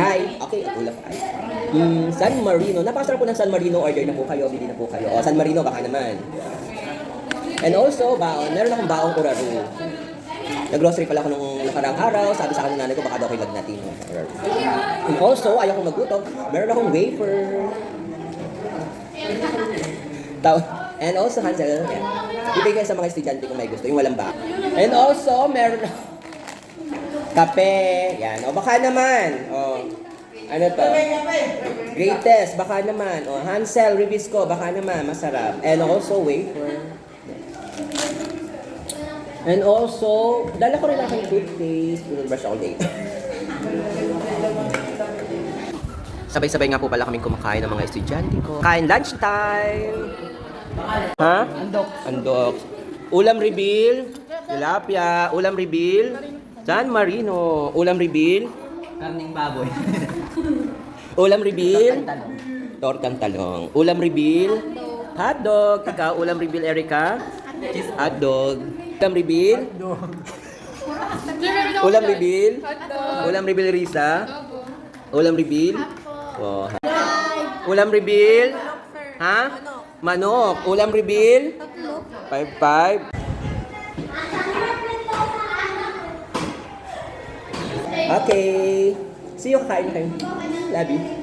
Ay, okay, ulap ay. San Marino. Napakasarap po ng San Marino. Order na po kayo, bili na po kayo. O, San Marino, baka naman. And also, baon. Meron akong baong Uraru. Nag-grocery pala ako nung nakarang araw. Sabi sa akin ng nanay ko, baka daw kay lagnatin. And also, ayaw kong magutom. Meron akong wafer. And also, Hansel, yan. Ibigay sa mga estudyante kung may gusto. Yung walang baka. And also, meron kape. Yan. O, baka naman. O, ano to? Greatest. Baka naman. O, Hansel, Ribisco. Baka naman. Masarap. And also, wafer. And also, dala ko rin aking toothpaste. Brush all day. Sabay-sabay nga po pala kaming kumakain ng mga estudyante ko. Kain lunch time! Ha? Andok. Ulam reveal. Tilapia. Ulam reveal. San Marino. Ulam reveal. Karning baboy. Ulam reveal. Tortang talong. Ulam reveal. Hotdog. Ikaw, ulam reveal, Erica. Hotdog. Ulam reveal. Ulam reveal. Ulam reveal, Risa. Ulam reveal. Oh. Ulam reveal. Ha? Manok. Ulam reveal. 5-5. Okay. See you, kain kayo. Love you.